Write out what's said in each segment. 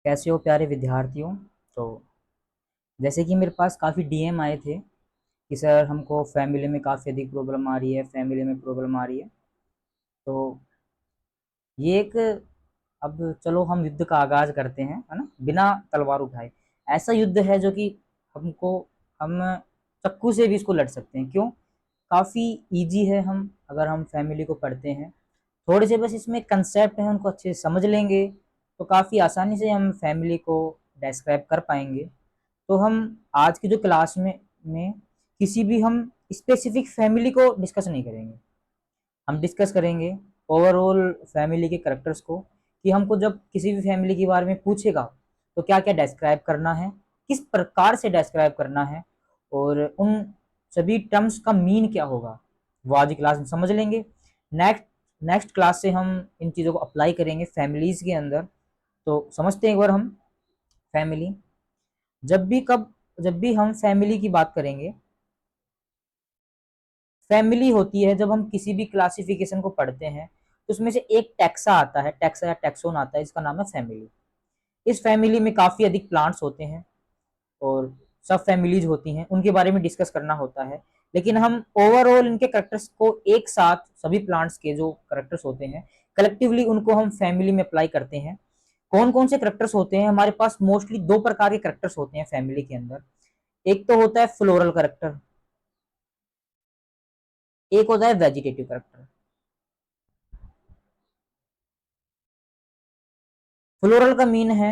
कैसे हो प्यारे विद्यार्थियों। तो जैसे कि मेरे पास काफ़ी डीएम आए थे कि सर हमको फैमिली में काफ़ी अधिक प्रॉब्लम आ रही है, फैमिली में प्रॉब्लम आ रही है। तो ये एक, अब चलो हम युद्ध का आगाज करते हैं, है ना, बिना तलवार उठाए। ऐसा युद्ध है जो कि हमको हम चाकू से भी इसको लड़ सकते हैं। क्यों? काफ़ी इजी है। हम अगर हम फैमिली को पढ़ते हैं, थोड़े से बस इसमें कंसेप्ट हैं उनको अच्छे से समझ लेंगे, तो काफ़ी आसानी से हम फैमिली को डिस्क्राइब कर पाएंगे। तो हम आज की जो क्लास में किसी भी हम स्पेसिफिक फैमिली को डिस्कस नहीं करेंगे। हम डिस्कस करेंगे ओवरऑल फैमिली के करेक्टर्स को, कि हमको जब किसी भी फैमिली के बारे में पूछेगा तो क्या क्या डिस्क्राइब करना है, किस प्रकार से डिस्क्राइब करना है, और उन सभी टर्म्स का मीन क्या होगा, वो आज की क्लास में समझ लेंगे। नेक्स्ट नेक्स्ट क्लास से हम इन चीज़ों को अप्लाई करेंगे फैमिलीज के अंदर। तो समझते हैं एक बार हम फैमिली। जब भी हम फैमिली की बात करेंगे, फैमिली होती है जब हम किसी भी क्लासिफिकेशन को पढ़ते हैं तो उसमें से एक टैक्सा आता है, टैक्सा या टैक्सोन आता है, इसका नाम है फैमिली। इस फैमिली में काफ़ी अधिक प्लांट्स होते हैं और सब फैमिलीज होती हैं, उनके बारे में डिस्कस करना होता है। लेकिन हम ओवरऑल इनके करेक्टर्स को एक साथ, सभी प्लांट्स के जो करेक्टर्स होते हैं कलेक्टिवली, उनको हम फैमिली में अप्लाई करते हैं। कौन कौन से करेक्टर्स होते हैं हमारे पास? मोस्टली दो प्रकार के करेक्टर्स होते हैं फैमिली के अंदर। एक तो होता है फ्लोरल करेक्टर, एक होता है वेजिटेटिव करेक्टर। फ्लोरल का मीन है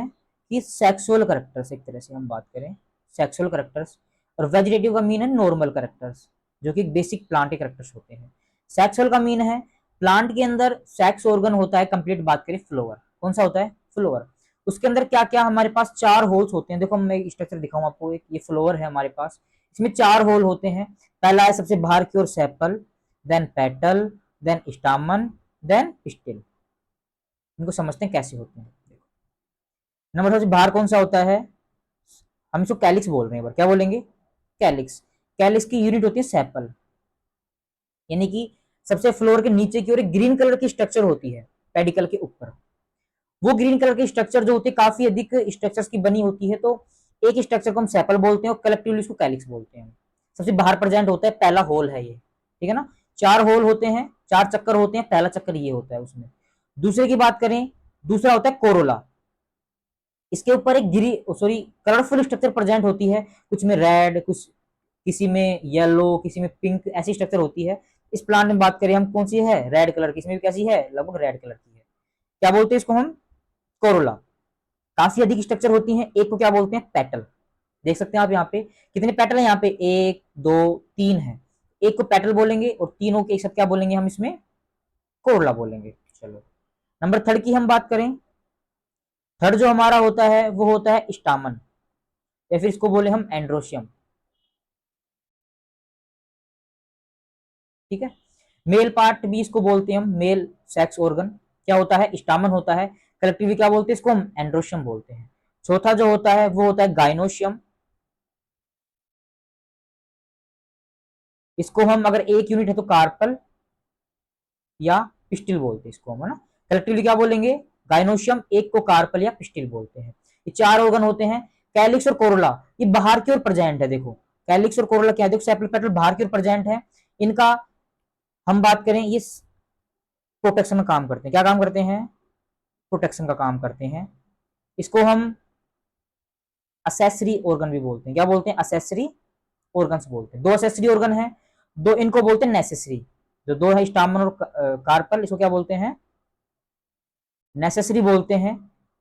कि सेक्सुअल करेक्टर्स, एक तरह से हम बात करें सेक्सुअल करेक्टर्स। और वेजिटेटिव का मीन है नॉर्मल करेक्टर्स, जो कि बेसिक प्लांट के करेक्टर्स होते हैं। सेक्सुअल का मीन है प्लांट के अंदर सेक्स ऑर्गन होता है, कंप्लीट बात करें फ्लोवर, कौन सा होता है? फ्लोवर। उसके अंदर क्या क्या हमारे पास चार होल्स होते हैं। देखो मैं स्ट्रक्चर दिखाऊं आपको, एक ये फ्लोवर है हमारे पास, इसमें चार होल होते हैं। पहला है सबसे बाहर की ओर sepal, then petal, then stamen, then still. इनको समझते हैं कैसे होते हैं। नंबर सबसे बाहर कौन सा होता है? हम इसको कैलिक्स बोल रहे हैं, बार क्या बोलेंगे? कैलिक्स। कैलिक्स की यूनिट होती है सेपल, यानी कि सबसे फ्लोर के नीचे की ओर एक ग्रीन कलर की स्ट्रक्चर होती है पेडिकल के ऊपर। वो ग्रीन कलर की स्ट्रक्चर जो होती है काफी अधिक स्ट्रक्चर्स की बनी होती है, तो एक स्ट्रक्चर को हम सेपल बोलते हैं और कलेक्टिवली उसको कैलिक्स बोलते हैं। सबसे बाहर प्रेजेंट होता है, पहला होल है ये, ठीक है ना। चार होल होते हैं, चार चक्कर होते हैं, पहला चक्कर ये होता है उसमें। दूसरे की बात करें, दूसरा होता है कोरोला। इसके ऊपर एक गिरी सॉरी कलरफुल स्ट्रक्चर प्रेजेंट होती है, कुछ में रेड, कुछ किसी में येलो, किसी में पिंक, ऐसी स्ट्रक्चर होती है। इस प्लांट में बात करें हम, कौन सी है? रेड कलर की। इसमें भी कैसी है? लगभग रेड कलर की है। क्या बोलते हैं इसको हम? कोरोला। काफी अधिक स्ट्रक्चर होती है। एक को क्या बोलते हैं? पेटल। देख सकते हैं आप यहाँ पे कितने पेटल है, यहाँ पे एक दो तीन है। एक को पेटल बोलेंगे और तीनों के एक साथ क्या बोलेंगे हम इसमें? कोरोला बोलेंगे। चलो नंबर थर्ड की हम बात करें, थर्ड जो हमारा होता है वो होता है स्टामन, या फिर इसको बोले हम एंड्रोशियम, ठीक है। मेल पार्ट भी इसको बोलते हैं हम, मेल सेक्स ऑर्गन क्या होता है? स्टामन होता है। कलेक्टिवली क्या बोलते हैं इसको? हम एंड्रोशियम बोलते हैं। चौथा जो होता है वो होता है गाइनोशियम। इसको हम अगर एक यूनिट है तो कार्पल या पिस्टिल बोलते हैं इसको हम, है ना। कलेक्टिवली क्या बोलेंगे? गाइनोशियम। एक को कार्पल या पिस्टिल बोलते हैं। ये चार ऑर्गन होते हैं। कैलिक्स और कोरोला ये बाहर की ओर प्रेजेंट है। देखो कैलिक्स और कोरोला क्या है, देखो सेपल पेटल बाहर की ओर प्रेजेंट है। इनका हम बात करें, ये प्रोटेक्शन का काम करते हैं। क्या काम करते हैं? प्रोटेक्शन का काम करते हैं। इसको हम असेसरी ऑर्गन भी बोलते हैं। क्या बोलते हैं? असेसरी ऑर्गन्स बोलते हैं। दो असेसरी ऑर्गन है, दो इनको बोलते हैं नेसेसरी। जो दो है स्टामन और कार्पल, इसको क्या बोलते हैं? नेसेसरी बोलते हैं।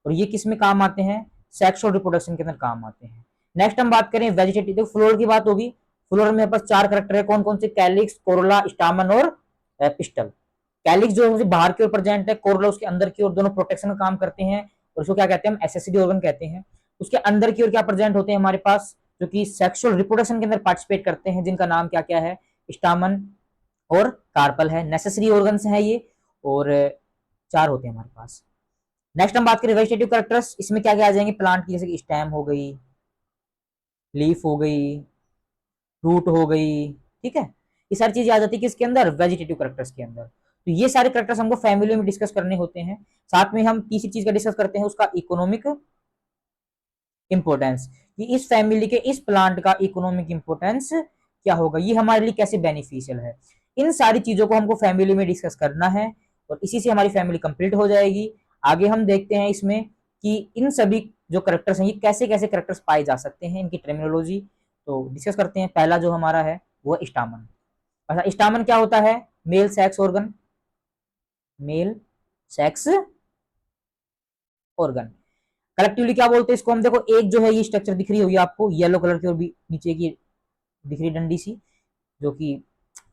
और ये किस में काम आते हैं? सेक्स और रिप्रोडक्शन के अंदर काम आते हैं। नेक्स्ट हम बात करें वेजिटेटिव, देखो फ्लोर की बात होगी। फ्लोर में पास चार करेक्टर है, कौन कौन से? कैलिक्स, कोरोला, स्टामन और पिस्टल। कैलिक्स जो है बाहर की ओर प्रेजेंट है, कोरोला उसके अंदर की ओर, दोनों प्रोटेक्शन का काम करते हैं। और उसको क्या कहते हैं हम? एसेसरी ऑर्गन कहते हैं। उसके अंदर की ओर क्या प्रेजेंट होते हैं हमारे पास, जो कि सेक्सुअल रिप्रोडक्शन के अंदर पार्टिसिपेट करते हैं, जिनका नाम क्या क्या है? स्टामन और कार्पल है। नेसेसरी ऑर्गन्स है ये, और चार होते हैं हमारे पास। नेक्स्ट हम बात करें वेजिटेटिव कैरेक्टर्स, इसमें क्या क्या आ जाएंगे प्लांट की? जैसे कि स्टेम हो गई, लीफ हो गई, रूट हो गई, ठीक है। ये सारी चीजें आ जाती है किसके अंदर? वेजिटेटिव कैरेक्टर्स के अंदर। तो ये सारे कैरेक्टर्स हमको फैमिली में डिस्कस करने होते हैं। साथ में हम तीसरी चीज का डिस्कस करते हैं, उसका इकोनॉमिक इंपोर्टेंस, कि इस फैमिली के इस प्लांट का इकोनॉमिक इंपोर्टेंस क्या होगा, ये हमारे लिए कैसे बेनिफिशियल है। इन सारी चीजों को हमको फैमिली में डिस्कस करना है और इसी से हमारी फैमिली कंप्लीट हो जाएगी। आगे हम देखते हैं इसमें कि इन सभी जो करेक्टर्स हैं ये कैसे कैसे करेक्टर्स पाए जा सकते हैं, इनकी टर्मिनोलॉजी तो डिस्कस करते हैं। पहला जो हमारा है वो स्टामन। अच्छा, स्टामन क्या होता है? Male sex organ, male sex organ. Collectively क्या बोलते हैं इसको हम? देखो, एक जो है ये स्ट्रक्चर दिख रही होगी आपको येलो कलर की और भी नीचे की दिख रही डंडी सी, जो कि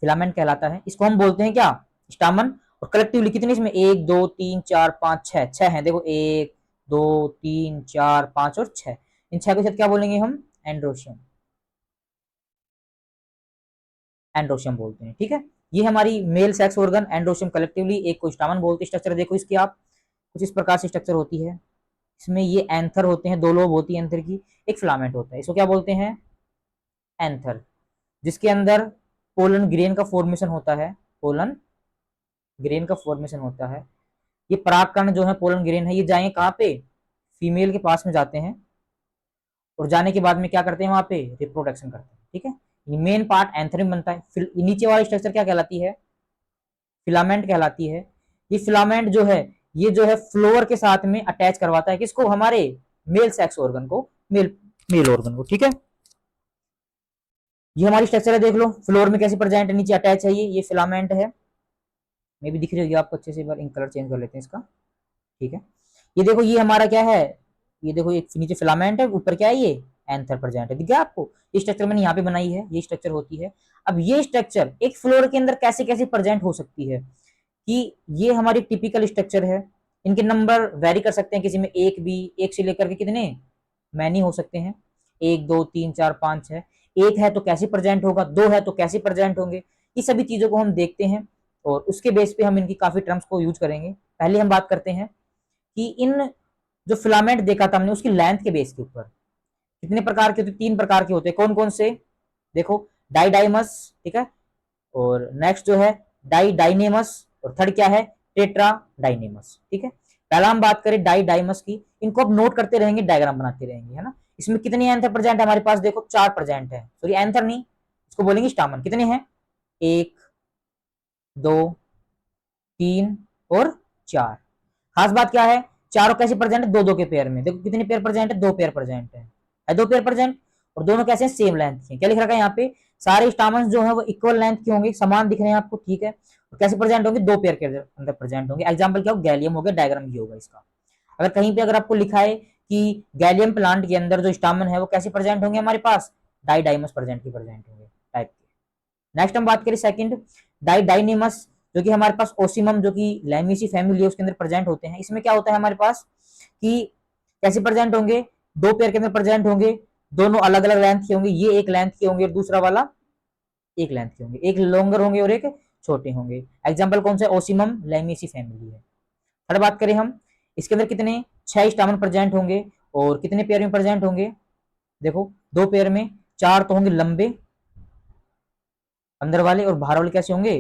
फिलामेंट कहलाता है, इसको हम बोलते हैं क्या? स्टामन। और कलेक्टिवली कितने इसमें? 1 2 3 4 5 6, 6 है। देखो 1 2 3 4 5 और 6, इन 6 के साथ क्या बोलेंगे हम? एंड्रोशियम, एंड्रोशियम बोलते हैं। ठीक है, ये हमारी male sex organ androecium collectively, एक को स्टामन बोलते हैं। स्ट्रक्चर देखो इसकी आप, कुछ इस प्रकार से स्ट्रक्चर होती है। इसमें ये एंथर होते हैं, 2 लोब होती है एंथर की, एक फिलामेंट होता है, इसको क्या बोलते हैं? एंथर, जिसके अंदर पोलन ग्रेन का फॉर्मेशन होता है, पोलन ग्रेन का फॉर्मेशन होता है। ये परागकण जो है पोलन ग्रेन है, ये जाएंगे कहाँ पे? फीमेल के पास में जाते हैं और जाने के बाद में क्या करते हैं? वहां पे रिप्रोडक्शन करते हैं। ठीक है, मेन पार्ट एंथर में बनता है। फिर नीचे वाली स्ट्रक्चर क्या कहलाती है? फिलामेंट कहलाती है। ये फिलामेंट जो है ये जो है फ्लोअर के साथ में अटैच करवाता है किसको? हमारे मेल सेक्स ऑर्गन को, मेल मेल ऑर्गन को। ठीक है, ये हमारी स्ट्रक्चर है, देख लो फ्लोर में कैसे प्रेजेंट है, नीचे अटैच है, ये फिलामेंट है। मे भी दिख रही होगी आपको अच्छे से, एक बार इन कलर चेंज कर लेते हैं इसका। ठीक है, ये देखो ये हमारा क्या है? ये देखो एक नीचे फिलामेंट है, ऊपर क्या है? ये एंथर प्रेजेंट है। दिख गया आपको? ये स्ट्रक्चर मैंने यहाँ पे बनाई है, ये स्ट्रक्चर होती है। अब ये स्ट्रक्चर एक फ्लोर के अंदर कैसे कैसे प्रेजेंट हो सकती है, कि ये हमारी टिपिकल स्ट्रक्चर है। इनके नंबर वेरी कर सकते हैं, किसी में एक भी, एक से लेकर के कितने मैनी हो सकते हैं, 1 2 3 4 5 है। एक है तो कैसे प्रेजेंट होगा, 2 है तो कैसे प्रेजेंट होंगे, ये सभी चीजों को हम देखते हैं और उसके बेस पे हम इनकी काफी टर्म्स को यूज करेंगे। पहले हम बात करते हैं कि इन जो फिलामेंट देखा था हमने उसकी लेंथ के बेस के ऊपर कितने प्रकार के होते? 3 प्रकार के होते हैं। कौन कौन से? देखो, डाइडाइमस, ठीक है, और नेक्स्ट जो है डाइडाइनेमस, और थर्ड क्या है? टेट्राडाइनेमस। ठीक है, पहला हम बात करें डाइडाइमस की, इनको अब नोट करते रहेंगे, डायग्राम बनाते रहेंगे, है ना। इसमें कितने एंथर प्रेजेंट है हमारे पास? देखो 4 प्रेजेंट है, सॉरी एंथर नहीं, इसको बोलेंगे स्टामन। कितने हैं? 1 2 3 और 4। खास बात क्या है? चारों कैसे प्रेजेंट है? 2 2 के पेयर में। देखो कितने पेयर प्रेजेंट है? 2 पेयर प्रेजेंट है 2 पेयर प्रेजेंट, और दोनों कैसे हैं? सेम लेंथ के। क्या लिख रखा है यहाँ पे? सारे स्टामन्स जो है वो इक्वल लेंथ के होंगे, समान दिख रहे हैं आपको। ठीक है, और कैसे प्रेजेंट होंगे? 2 पेयर के अंदर प्रेजेंट होंगे। एग्जाम्पल क्या हो? गैलियम हो गया, डायग्राम ये होगा इसका। अगर कहीं पे अगर आपको लिखा है कि गैलियम प्लांट के अंदर जो स्टामन है वो कैसे प्रेजेंट होंगे हमारे पास? डाइडाइमस प्रेजेंट के प्रेजेंट होंगे टाइप के। नेक्स्ट हम बात करें सेकंड, डाइडाइनेमस, जो कि हमारे पास ओसिमम, जो कि लैमिसी फैमिली है उसके अंदर प्रेजेंट होते हैं। इसमें क्या होता है हमारे पास कि कैसे प्रेजेंट होंगे? 2 पेयर के अंदर प्रेजेंट होंगे, दोनों अलग अलग लेंथ के होंगे, ये एक लेंथ के होंगे और दूसरा वाला एक लेंथ के होंगे, एक लॉन्गर होंगे और एक छोटे होंगे। एग्जाम्पल कौन सा है? ओसिमम लैमिसी फैमिली है। थर्ड बात करें हम, इसके अंदर कितने 6 स्टामन प्रेजेंट होंगे और कितने पेयर में प्रेजेंट होंगे? देखो 2 पेयर में, 4 तो होंगे लंबे अंदर वाले और बाहर वाले कैसे होंगे?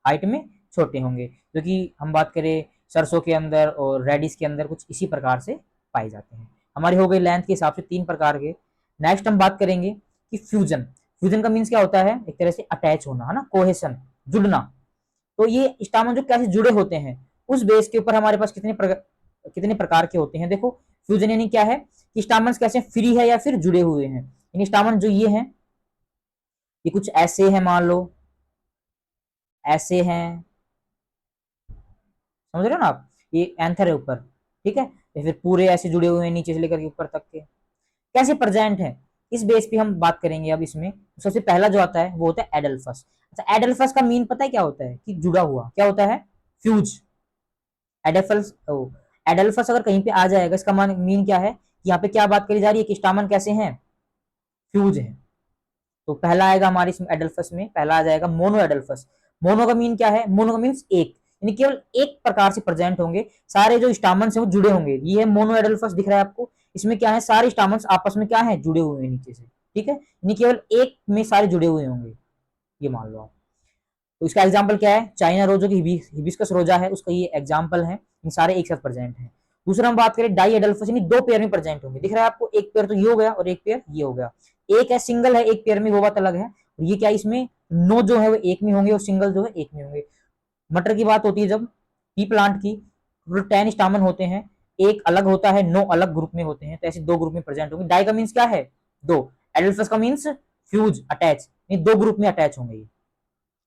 हाइट में छोटे होंगे, जो कि हम बात करें सरसों के अंदर और रेडिस के अंदर कुछ इसी प्रकार से पाए जाते हैं। हमारी हो गई लेंथ के हिसाब से 3 प्रकार के। नेक्स्ट हम बात करेंगे कि फ्यूजन। फ्यूजन का मीन्स क्या होता है? एक तरह से अटैच होना, है ना, कोहेशन, जुड़ना। तो ये स्टामन जो कैसे जुड़े होते हैं उस बेस के ऊपर हमारे पास कितने प्रकार के होते हैं। देखो फ्यूजन यानी क्या है कि स्टामन कैसे फ्री है या फिर जुड़े हुए हैं। यानी स्टामन जो ये हैं ये कुछ ऐसे हैं, मान लो ऐसे हैं, समझ रहे हो ना आप, ये एंथर है ऊपर, ठीक है, या फिर पूरे ऐसे जुड़े हुए हैं नीचे से लेकर के ऊपर तक के, कैसे प्रेजेंट है, इस बेस पे हम बात करेंगे। अब इसमें सबसे पहला जो आता है वो होता है एडल्फस। अच्छा, एडल्फस का मीन पता है क्या होता है? कि जुड़ा हुआ, क्या होता है? फ्यूज। एडल्फस एडल्फस अगर कहीं पे आ जाएगा इसका मीन क्या है? यहाँ पे क्या बात करी जा रही है कि स्टामन कैसे हैं? फ्यूज है। तो पहला आएगा हमारे इसमें एडल्फस में, पहला आ जाएगा मोनो एडल्फस। मोनो का मीन क्या है? मोनो का मीन्स एक, यानी केवल एक प्रकार से प्रेजेंट होंगे, सारे जो स्टामन्स हैं वो जुड़े होंगे। ये है मोनो एडल्फस, दिख रहा है आपको? इसमें क्या है? सारे स्टामन्स आपस में क्या है? जुड़े हुए हैं नीचे से, ठीक है, यानी केवल एक में सारे जुड़े हुए होंगे, ये मान लो आप। तो इसका एग्जाम्पल क्या है? चाइना रोज, जो कि हिबिस्कस रोजा है, उसका ये एग्जाम्पल है। इन सारे एक साथ प्रेजेंट है। दूसरा हम बात करें डाई एडल्फस, यानी दो पेयर में प्रेजेंट होंगे। दिख रहा है आपको, एक पेयर तो ये हो गया और एक पेयर ये हो गया। एक है सिंगल है एक पेयर में, वो बात अलग है। और ये क्या, इसमें नो जो है वो एक में होंगे और सिंगल जो है एक में होंगे। मटर की बात होती है जब पी प्लांट की, 10 स्टामन होते हैं, एक अलग होता है, 9 अलग ग्रुप में होते हैं, तो ऐसे दो ग्रुप में प्रेजेंट होंगे। डाई का मीन्स क्या है, दो। एडल्फस का मीन्स फ्यूज, अटैच, दो ग्रुप में अटैच होंगे ये।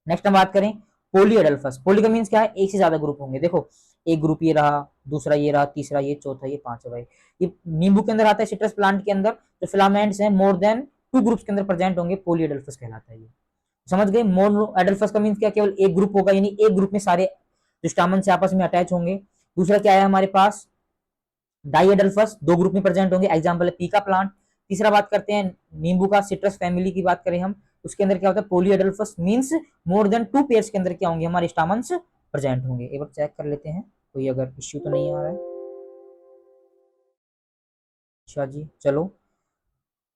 नेक्स्ट हम बात करें पोली एडल्फस। पोली का मीन्स क्या है, एक से ज्यादा ग्रुप होंगे। देखो एक ग्रुप ये रहा, दूसरा ये रहा, तीसरा ये, चौथा ये, पांचवा ये नींबू के अंदर आता है, सिट्रस प्लांट के अंदर जो फिलामेंट्स हैं मोर देन 2 ग्रुप्स के अंदर प्रेजेंट होंगे, पोली एडल्फस कहलाता है ये। समझ गए, मोनो एडल्फस का मीन्स क्या, केवल एक ग्रुप होगा, यानी एक ग्रुप में सारे जो स्टामन से आपस में अटैच होंगे। दूसरा क्या है हमारे पास, डाई एडल्फस, दो ग्रुप में प्रेजेंट होंगे, एग्जाम्पल है पी का प्लांट। तीसरा बात करते हैं नींबू का, सिट्रस फैमिली की बात करें हम, उसके अंदर क्या होता है, polyadelphous means more than 2 pairs के अंदर क्या होंगे, हमारे स्टामन्स प्रेजेंट होंगे। एक बार चेक कर लेते हैं कोई अगर इश्यू तो नहीं आ रहा है। अच्छा जी, चलो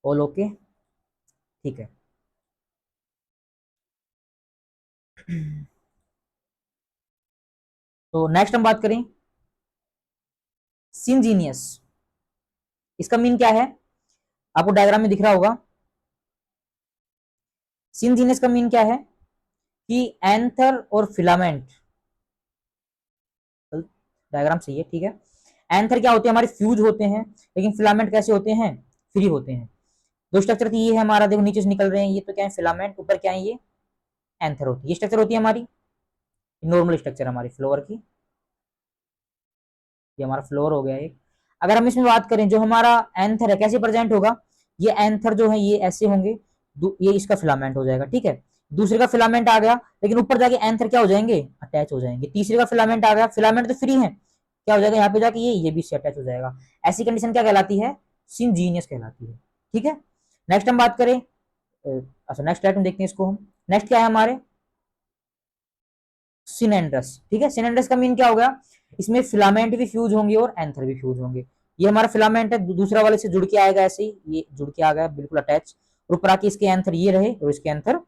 ऑल ओके, ठीक है। तो नेक्स्ट हम बात करें सिंजीनियस। इसका मीन क्या है, आपको डायग्राम में दिख रहा होगा। सिंजीनियस का मीन क्या है कि एंथर और फिलामेंट, डायग्राम सही है, ठीक है। एंथर क्या होते हैं, हमारे फ्यूज होते हैं, लेकिन फिलामेंट कैसे होते हैं, फ्री होते हैं। दो स्ट्रक्चर थी, ये है हमारा, देखो नीचे से निकल रहे हैं, ये तो क्या है फिलामेंट, ऊपर क्या है ये एंथर होती है। ये स्ट्रक्चर होती है हमारी नॉर्मल स्ट्रक्चर हमारी फ्लोर की। ये हमारा फ्लोर हो गया एक। अगर हम इसमें बात करें जो हमारा एंथर है कैसे प्रेजेंट होगा, ये एंथर जो है ये ऐसे होंगे, ये इसका फिलामेंट हो जाएगा, ठीक है। दूसरे का फिलामेंट आ गया, लेकिन ऊपर जाके एंथर क्या हो जाएंगे, अटैच हो जाएंगे। तीसरे का फिलामेंट आ गया, फिलामेंट तो फ्री है, क्या हो जाएगा यहाँ पे जाके ये भी इससे अटैच हो जाएगा। ऐसी कंडीशन क्या कहलाती है, सिंजीनियस कहलाती है, ठीक है। नेक्स्ट हम बात करें, अच्छा नेक्स्ट आइटम देखते हैं इसको हम। नेक्स्ट क्या है हमारे, सिनेंड्रस, ठीक है। सिनेंड्रस का मीन क्या हो गया, इसमें फिलामेंट भी फ्यूज होंगे और एंथर भी फ्यूज होंगे। ये हमारा फिलामेंट है, दूसरा वाले से जुड़ के आएगा, ऐसे ही ये जुड़ के आ गया बिल्कुल अटैच, और ऊपर आके इसके एंथर ये रहे और इसके एंथर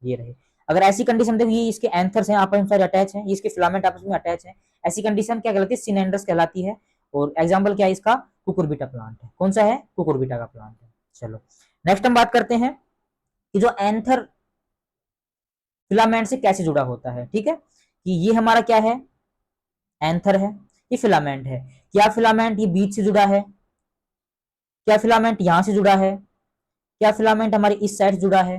ये रहे। अगर ऐसी कंडीशन देखो, ये इसके एंथर्स हैं आपस में अटैच हैं, इसके फिलामेंट आपस में अटैच हैं, ऐसी कंडीशन क्या कहलाती है, सिनेंड्रस कहलाती है। और एग्जाम्पल क्या है इसका, कुकुरबिटा प्लांट है। कौन सा है, कुकुरबिटा का प्लांट है। चलो नेक्स्ट हम बात करते हैं कि जो एंथर फिलामेंट से कैसे जुड़ा होता है, ठीक है। कि ये हमारा क्या है, एंथर है, ये फिलामेंट है। क्या फिलामेंट ये बीच से जुड़ा है, क्या फिलामेंट यहां से जुड़ा है, क्या फिलामेंट हमारे इस साइड जुड़ा है,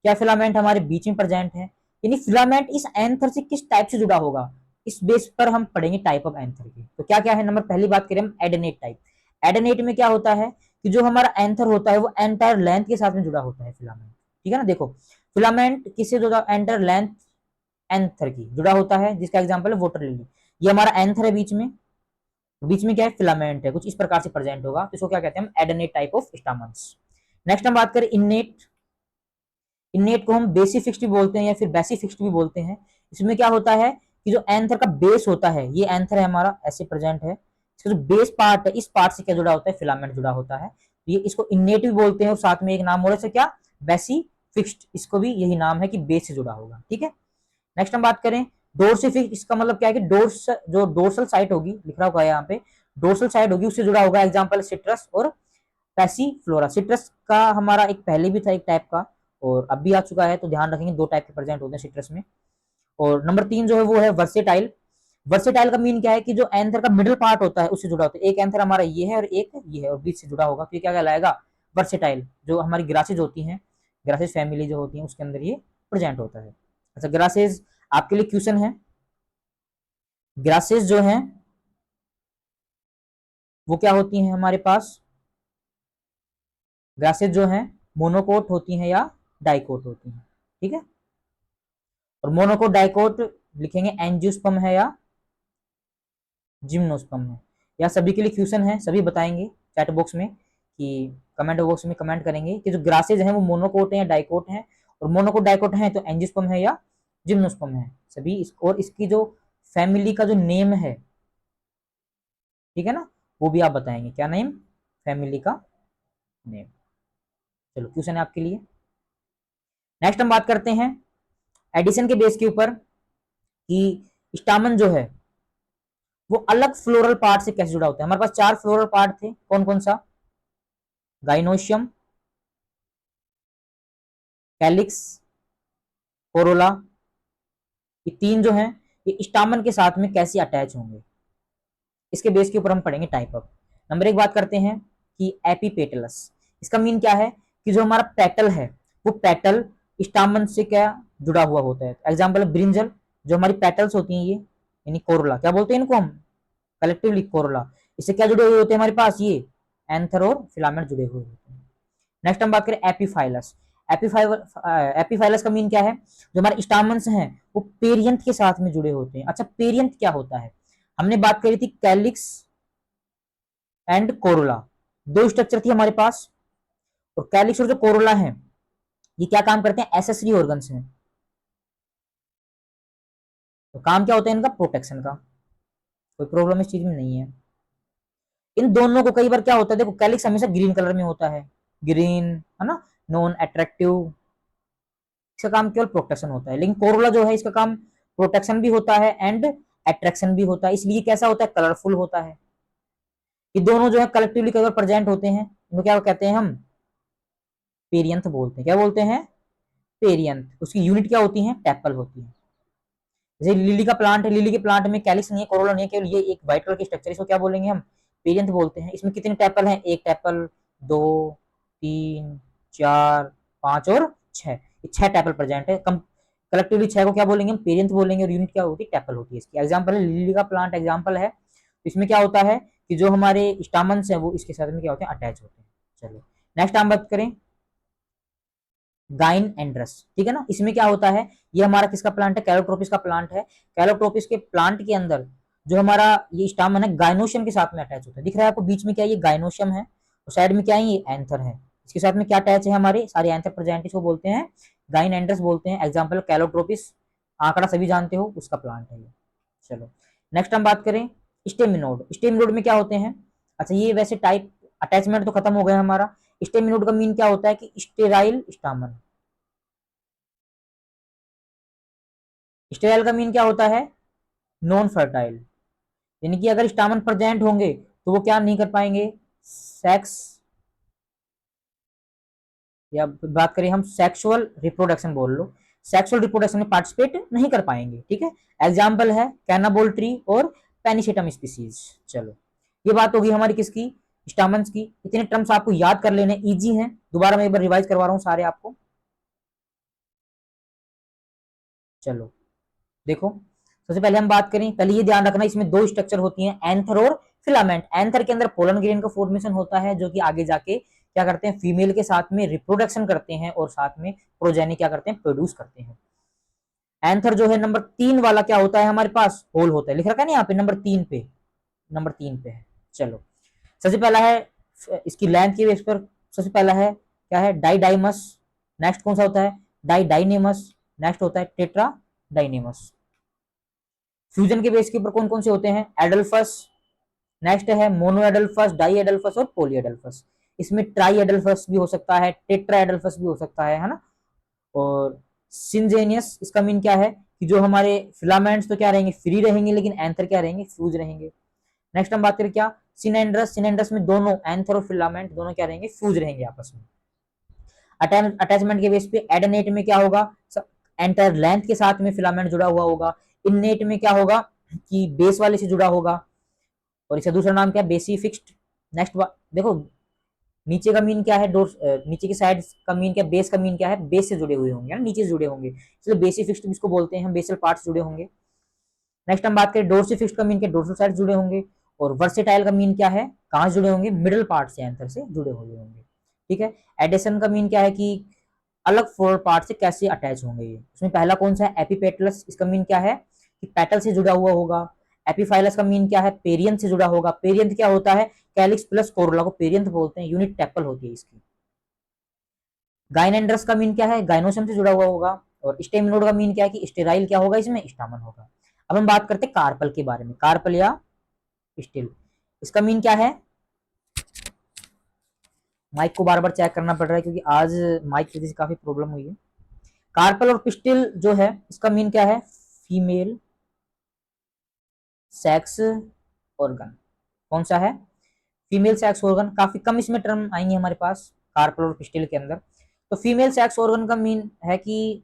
क्या फिलामेंट हमारे बीच में प्रेजेंट है। यानी फिलामेंट इस एंथर से किस टाइप से जुड़ा होगा, इस बेस पर हम पढ़ेंगे टाइप ऑफ एंथर की। तो क्या क्या है, नंबर पहली बात करें हम एडेनेट टाइप। एडेनेट में क्या होता है कि जो हमारा एंथर होता है वो एंटायर लेंथ के साथ में जुड़ा होता है फिलामेंट, ठीक है ना। देखो फिलामेंट किससे जुड़ा, एंटायर लेंथ एंथर की जुड़ा होता है, जिसका एग्जांपल है वाटर लिली। ये हमारा एंथर है, बीच में क्या है, फिलामेंट है, कुछ इस प्रकार से प्रेजेंट होगा, तो इसको क्या कहते हैं हम, एडेनेट टाइप ऑफ स्टामन्स। नेक्स्ट हम बात करें इन्नेट। इन्नेट को हम बेसी फिक्स्ड भी बोलते हैं या फिर बेसी फिक्स्ड भी बोलते हैं। इसमें क्या होता है कि जो एंथर का बेस होता है, ये एंथर है हमारा ऐसे प्रेजेंट है, इसका जो बेस पार्ट है, इस पार्ट से क्या जुड़ा होता है, फिलामेंट जुड़ा होता है। ये इसको इन्नेट भी बोलते हैं, और साथ में एक नाम और है क्या, बेसी फिक्स्ड, इसको भी यही नाम है कि बेस से जुड़ा होगा, ठीक है। नेक्स्ट हम बात करें डोर्सिफिक्स। इसका मतलब क्या है कि जो डोर्सल साइट होगी, लिख रहा होगा यहाँ पे, डोर्सल साइट होगी, उससे जुड़ा होगा। एग्जांपल सिट्रस और पैसीफ्लोरा। सिट्रस का हमारा एक पहले भी था एक टाइप का, और अब भी आ चुका है, तो ध्यान रखेंगे दो टाइप के प्रेजेंट होते हैं सिट्रस में। और नंबर 3 जो है वो है वर्सेटाइल। वर्सेटाइल का मीन क्या है कि जो एंथर का मिडिल पार्ट होता है उससे जुड़ा होता है। एक एंथर हमारा ये है और एक ये है, और बीच से जुड़ा होगा, तो ये क्या कहलाएगा, वर्सेटाइल। जो हमारी ग्रासेज होती हैं, ग्रासेज फैमिली जो होती है उसके अंदर ये प्रेजेंट होता है। अच्छा ग्रासेज आपके लिए क्वेश्चन है, ग्रासेज जो है वो क्या होती हैं हमारे पास, ग्रासेज जो है मोनोकोट होती हैं या डाइकोट होती हैं, ठीक है। और मोनोकोट डाइकोट लिखेंगे एंजियोस्पर्म है या जिम्नोस्पर्म है। या सभी के लिए क्वेश्चन है, सभी बताएंगे चैट बॉक्स में, कि कमेंट बॉक्स में कमेंट करेंगे कि जो ग्रासेज हैं वो मोनोकोट है या डाइकोट हैं, और मोनोकोट डाइकोट है तो एंजियोस्पर्म है या जिम्नोस्पर्म है सभी। और इसकी जो फैमिली का जो नेम है, ठीक है ना, वो भी आप बताएंगे, क्या नेम, फैमिली का नेम। चलो क्वेश्चन है आपके लिए। नेक्स्ट हम बात करते हैं एडिशन के बेस के ऊपर, कि स्टामन जो है वो अलग फ्लोरल पार्ट से कैसे जुड़ा होता है। हमारे पास 4 फ्लोरल पार्ट थे, कौन कौन सा, गाइनोशियम, कैलिक्स, कोरोला, ये 3 जो हैं ये स्टामन के साथ में कैसे अटैच होंगे, इसके बेस के ऊपर हम पढ़ेंगे टाइप अप। नंबर 1 बात करते हैं कि एपिपेटलस, इसका मीन क्या है कि जो हमारा पेटल है वो पेटल स्टामन से क्या जुड़ा हुआ होता है। एग्जाम्पल ब्रिंजल, जो हमारी पेटल्स होती हैं ये, यानी कोरोला, क्या बोलते हैं इनको हम कलेक्टिवली, कोरोला, इससे क्या जुड़े हुए होते हैं हमारे पास, ये एंथर और फिलामेंट जुड़े हुए होते हैं। नेक्स्ट हम बात करें एपीफाइलस। एपीफाइलस का मीन क्या है, जो हमारे स्टामन्स हैं वो पेरियंथ के साथ में जुड़े होते हैं। अच्छा, पेरियंथ क्या होता है, हमने बात करी थी कैलिक्स एंड कोरोला, 2 स्ट्रक्चर थी हमारे पास, और कैलिक्स और जो कोरोला है ये क्या काम करते हैं, एसेसरी ऑर्गन्स हैं। तो काम क्या होता है इनका, प्रोटेक्शन का, कोई प्रॉब्लम इस चीज में नहीं है। इन दोनों को कई बार क्या होता है, देखो कैलिक्स हमेशा ग्रीन कलर में होता है, ग्रीन है ना, नॉन अट्रैक्टिव, इसका काम केवल प्रोटेक्शन होता है। लेकिन कोरोला जो है इसका काम प्रोटेक्शन भी होता है एंड अट्रैक्शन भी होता है, इसलिए कैसा होता है, कलरफुल होता है। ये दोनों जो है कलेक्टिवली कई बार प्रेजेंट होते हैं, इनको क्या कहते हैं हम, पेरियंथ बोलते हैं। क्या बोलते हैं, पेरियंथ, उसकी यूनिट क्या होती है, टेपल होती है। जैसे लिली का प्लांट है, लिली के प्लांट में कैलिक्स नहीं है, कोरोला नहीं है, केवल ये एक व्हाइट कलर की स्ट्रक्चर, इसको क्या बोलेंगे हम, पेरियंथ बोलते हैं। इसमें कितने टेपल हैं, 1 टेपल, 2, 3, 4, 5 और 6, 6 टेपल प्रेजेंट है। कलेक्टिवली 6 को क्या बोलेंगे हम, पेरियंथ बोलेंगे, और यूनिट क्या होती है, टेपल होती है इसकी। एग्जाम्पल है लिली का प्लांट, एग्जाम्पल है। तो इसमें क्या होता है कि जो हमारे स्टामन्स हैं वो इसके साथ में क्या होते हैं, अटैच होते हैं। चलो नेक्स्ट हम बात करें गाइन एंड्रस, ठीक है ना। इसमें क्या होता है, ये हमारा किसका प्लांट है, कैलोट्रोपिस का प्लांट है। कैलोट्रोपिस के प्लांट के अंदर जो हमारा ये स्टामन है गाइनोशियम के साथ में अटैच होता है। दिख रहा है आपको बीच में क्या, ये गाइनोशियम है, और साइड में क्या है, ये एंथर है। इसके साथ में क्या अटैच है, हमारे सारे एंथर प्रेजेंट, इसको बोलते हैं गाइन एंड्रस बोलते हैं। एग्जाम्पल कैलोट्रोपिस, आंकड़ा सभी जानते हो, उसका प्लांट है ये। चलो नेक्स्ट हम बात करें स्टेमिनोड। स्टेमिनोड में क्या होते हैं, अच्छा ये वैसे टाइप अटैचमेंट तो खत्म हो गया हमारा। स्टेमिनोड का मीन क्या होता है कि स्टेराइल स्टामन। स्टेराइल का मीन क्या होता है, नॉन फर्टाइल, यानी कि अगर स्टामन प्रेजेंट होंगे तो वो क्या नहीं कर पाएंगे, सेक्स, या बात करें हम सेक्सुअल रिप्रोडक्शन बोल लो, सेक्सुअल रिप्रोडक्शन में पार्टिसिपेट नहीं कर पाएंगे, ठीक है। एग्जाम्पल है कैनाबोल ट्री और पेनिसेटम स्पीसीज। चलो ये बात होगी हमारी किसकी, स्टामन्स की। इतने टर्म्स आपको याद कर लेने, इजी हैं, दोबारा मैं एक बार रिवाइज करवा रहा हूँ सारे आपको। चलो देखो, सबसे पहले हम बात करें, पहले ये ध्यान रखना इसमें 2 स्ट्रक्चर होती हैं, एंथर और फिलामेंट। एंथर के अंदर पोलन ग्रेन का फॉर्मेशन होता है, जो कि आगे जाके क्या करते हैं, फीमेल के साथ में रिप्रोडक्शन करते हैं और साथ में प्रोजेनी क्या करते हैं, प्रोड्यूस करते हैं। एंथर जो है नंबर 3 वाला क्या होता है हमारे पास, होल होता है, लिख रखा है ना यहाँ पे नंबर 3 पे, नंबर 3 पे है। चलो सबसे पहला है इसकी लेंथ के बेस पर, सबसे पहला है क्या है, डाइडाइमस। नेक्स्ट कौन सा होता है, डाइडाइनेमस। नेक्स्ट होता है टेट्रा डाइनेमस। फ्यूजन के बेस के ऊपर कौन कौन से होते हैं, एडल्फस। नेक्स्ट है मोनो एडल्फस, डाई एडल्फस और पोली एडल्फस। इसमें ट्राई एडल्फस भी हो सकता है, टेट्रा एडल्फस भी हो सकता है ना। और सिंजेनियस, इसका मीन क्या है कि जो हमारे फिलामेंट्स तो क्या रहेंगे, फ्री रहेंगे, लेकिन एंथर क्या रहेंगे, फ्यूज रहेंगे। नेक्स्ट हम बात करें क्या, सिनेंड्रस। सिनेंड्रस में दोनों एंथर और फिलामेंट दोनों क्या रहेंगे, फ्यूज रहेंगे आपस में। अटैचमेंट के बेस पे एडेनेट में क्या होगा, एंटर लेंथ के साथ में फिलामेंट जुड़ा हुआ होगा। इननेट में क्या होगा कि बेस वाले से जुड़ा होगा, और इसका दूसरा नाम क्या है, बेसी फिक्स्ड। नेक्स्ट देखो नीचे का मीन क्या है, नीचे की साइड का मीन क्या, बेस का मीन क्या है, बेस से जुड़े हुए होंगे ना, नीचे से जुड़े होंगे, इसलिए बेसी फिक्स्ड इसको बोलते हैं हम, बेसल पार्ट से जुड़े होंगे। नेक्स्ट हम बात करें डोर्सी फिक्स्ड का मीन क्या, डोर्सल साइड जुड़े होंगे। और वर्सेटाइल का मीन क्या है, कहां से जुड़े होंगे, मिडिल पार्ट से एंथर से जुड़े हुए होंगे, ठीक है। एडेशन का मीन क्या है कि अलग फोर पार्ट से कैसे अटैच होंगे ये। उसमें पहला कौन सा है, एपिपेटलस, इसका मीन क्या है कि पेटल से जुड़ा हुआ होगा। एपीफाइलस का मीन क्या है, पेरियंथ से जुड़ा होगा। पेरियंथ क्या होता है, कैलिक्स प्लस कोरोला को पेरियंथ बोलते हैं, यूनिट टेपल होती है इसकी। गाइनेंड्रस का मीन क्या है, गाइनोसम से जुड़ा हुआ होगा। और स्टेमिनोड का मीन क्या है कि स्टेराइल क्या होगा, इसमें स्टामन होगा। अब हम बात करते हैं कार्पल के बारे में, कार्पल या स्टिल, इसका मीन क्या है। माइक को बार बार चेक करना पड़ रहा है क्योंकि आज माइक की वजह से काफी प्रॉब्लम हुई है। कार्पल और पिस्टिल जो है इसका मीन क्या है, फीमेल सेक्स ऑर्गन कौन सा है? Female sex organ. काफी कम इसमें टर्म आएंगे हमारे पास कार्पल और पिस्टिल के अंदर। तो फीमेल सेक्स ऑर्गन का मीन है कि